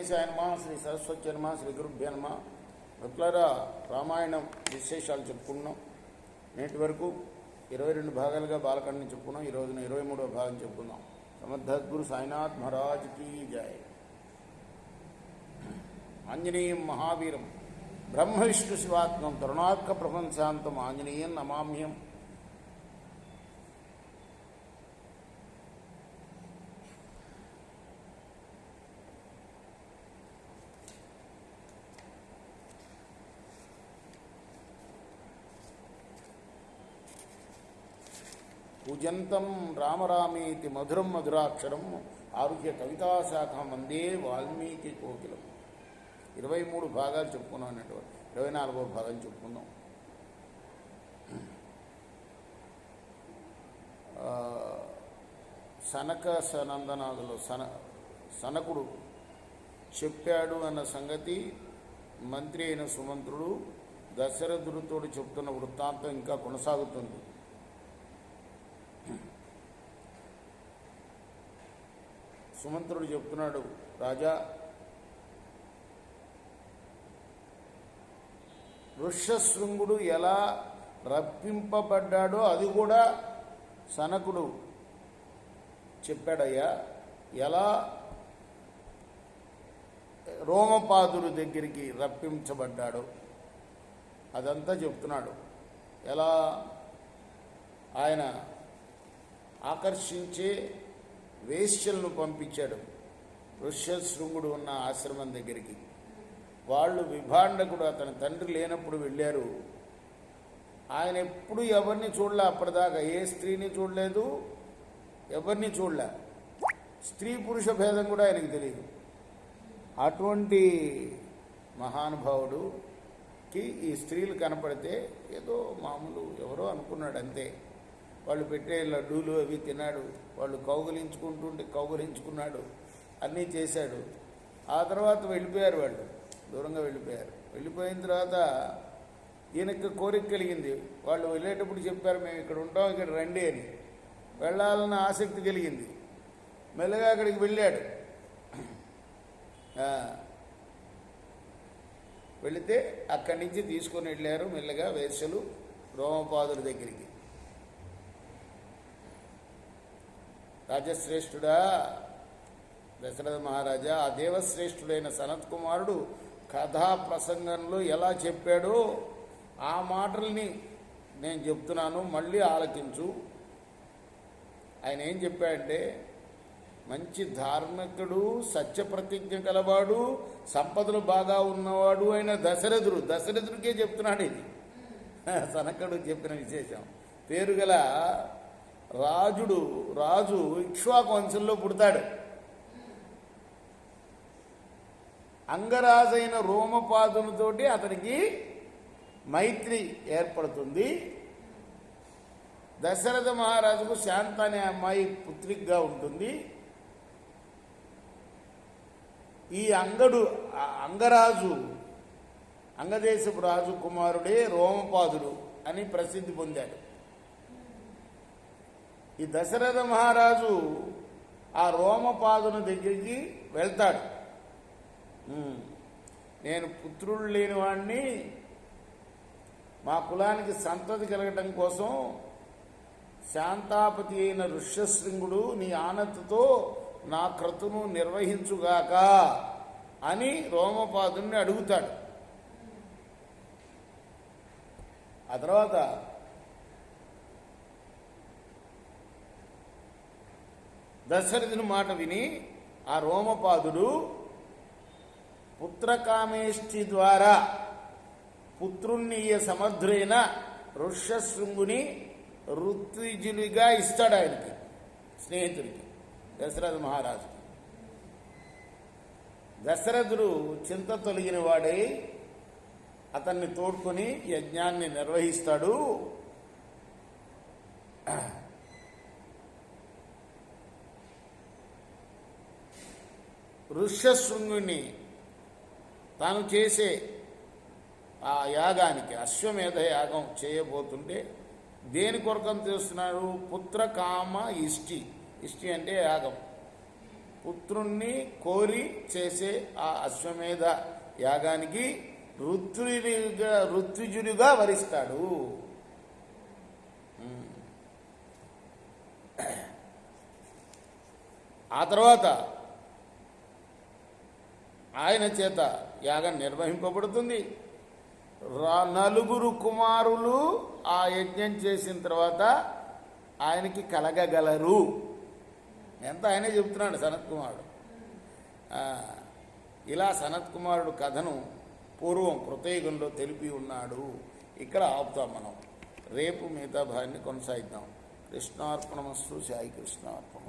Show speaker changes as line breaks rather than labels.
గణేశాయ నమః, శ్రీ సరస్వతి నమః, శ్రీ గురుభ్యో నమః. మిత్రులారా, రామాయణం విశేషాలు చెప్పుకున్నాం. నేటి వరకు 22 భాగాలుగా బాలకాండని చెప్పుకున్నాం. ఈ రోజున 23వ భాగం చెప్పుకుందాం. సమర్థద్గురు సాయినాథ్ మహారాజ్ కీ జై. ఆంజనేయం మహావీరం బ్రహ్మ విష్ణు శివాత్మం తరుణాత్క ప్రపంచాంతం ఆంజనేయం నమామ్యం. పూజంతం రామరామేతి మధురం మధురాక్షరం ఆరుహ్య కవితాశాఖం వందే వాల్మీకి కోకిలం. 23 భాగాలు చెప్పుకున్నాం అన్నటువంటి 24వ భాగం చెప్పుకుందాం. సనక సనందనాథులు సనకుడు చెప్పాడు అన్న సంగతి మంత్రి అయిన సుమంత్రుడు దశరథుడితో చెప్తున్న వృత్తాంతం ఇంకా కొనసాగుతుంది. సుమంత్రుడు చెప్తున్నాడు, రాజా, ఋష్యశృంగుడు ఎలా రప్పింపబడ్డాడో అది కూడా సనకుడు చెప్పాడయ్యా. ఎలా రోమపాదుడి దగ్గరికి రప్పించబడ్డాడో అదంతా చెప్తున్నాడు. ఎలా ఆయన ఆకర్షించే వేశ్యలను పంపించాడు ఋష్యశృంగుడు ఉన్న ఆశ్రమం దగ్గరికి. వాళ్ళు విభాండకుడు అతని తండ్రి లేనప్పుడు వెళ్ళారు. ఆయన ఎప్పుడు ఎవరిని చూడలే, అప్పటిదాకా ఏ స్త్రీని చూడలేదు, ఎవరిని చూడలే. స్త్రీ పురుష భేదం కూడా ఆయనకు తెలియదు. అటువంటి మహానుభావుడుకి ఈ స్త్రీలు కనపడితే ఏదో మామూలు ఎవరో అనుకున్నాడు అంతే. వాళ్ళు పెట్టే లడ్డూలు అవి తిన్నాడు, వాళ్ళు కౌగిలించుకుంటుంటే కౌగిలించుకున్నాడు, అన్నీ చేశాడు. ఆ తర్వాత వెళ్ళిపోయారు, వాళ్ళు దూరంగా వెళ్ళిపోయారు. వెళ్ళిపోయిన తర్వాత ఈయనకి కోరిక కలిగింది. వాళ్ళు వెళ్ళేటప్పుడు చెప్పారు, మేము ఇక్కడ ఉంటాం, ఇక్కడ రండి అని. వెళ్ళాలన్న ఆసక్తి కలిగింది. మెల్లగా అక్కడికి వెళ్ళాడు. వెళితే అక్కడి నుంచి తీసుకొని వెళ్ళారు మెల్లగా వేశ్యలు రోమపాదుడి దగ్గరికి. రాజశ్రేష్ఠుడా దశరథ మహారాజా, ఆ దేవశ్రేష్ఠుడైన సనత్ కుమారుడు కథా ప్రసంగంలో ఎలా చెప్పాడో ఆ మాటల్ని నేను చెప్తున్నాను, మళ్ళీ ఆలకించు. ఆయన ఏం చెప్పాడంటే, మంచి ధార్మికుడు, సత్యప్రతిజ్ఞ కలవాడు, సంపదలు బాగా ఉన్నవాడు అయిన దశరథుడికే చెప్తున్నాడు ఇది. సనకుడు చెప్పిన విశేషం. పేరుగల రాజు ఇక్ష్వాకు వంశంలో పుడతాడు. అంగరాజైన రోమపాదునితోటి అతనికి మైత్రి ఏర్పడుతుంది. దశరథ మహారాజుకు శాంత అనే అమ్మాయి పుత్రికగా ఉంటుంది. ఈ అంగరాజు అంగదేశపు రాజు కుమారుడే రోమపాదుడు అని ప్రసిద్ధి పొందాడు. ఈ దశరథ మహారాజు ఆ రోమపాదుని దగ్గరికి వెళ్తాడు. నేను పుత్రుడు లేని వాడిని, మా కులానికి సంతతి కలగటం కోసం శాంతాపతి అయిన ఋష్యశృంగుడు నీ ఆనతితో నా క్రతును నిర్వహించుగాక అని రోమపాదుని అడుగుతాడు. ఆ తర్వాత దశరథుని మాట విని ఆ రోమపాదుడు పుత్రకామేష్టి ద్వారా పుత్రుణ్ణి సమర్థుడైన ఋష్యశృంగుని ఋత్విజునిగా ఇస్తాడు ఆయనకి, స్నేహితుడికి, దశరథ మహారాజు. దశరథుడు చింత తొలగిన వాడై అతన్ని తోడ్కొని యజ్ఞాన్ని నిర్వహిస్తాడు. ఋష్యశృంగుని తాను చేసే ఆ యాగానికి, అశ్వమేధ యాగం చేయబోతుంటే దేని కొరకం చేస్తున్నారు? పుత్రకామ ఇష్టి అంటే యాగం. పుత్రుణ్ణి కోరి చేసే ఆ అశ్వమేధ యాగానికి ఋత్విజుడిగా వరిస్తాడు. ఆ తర్వాత ఆయన చేత యాగం నిర్వహింపబడుతుంది. నలుగురు కుమారులు ఆ యజ్ఞం చేసిన తర్వాత ఆయనకి కలగగలరు. ఎంత ఆయనే చెబుతున్నాడు సనత్కుమారుడు. ఇలా సనత్కుమారుడు కథను పూర్వం కృతయుగంలో తెలిపి ఉన్నాడు. ఇక్కడ ఆపుతాం మనం. రేపు మిగతా భాగాన్ని కొనసాగిద్దాం. కృష్ణార్పణమస్తు. సాయి కృష్ణార్పణ.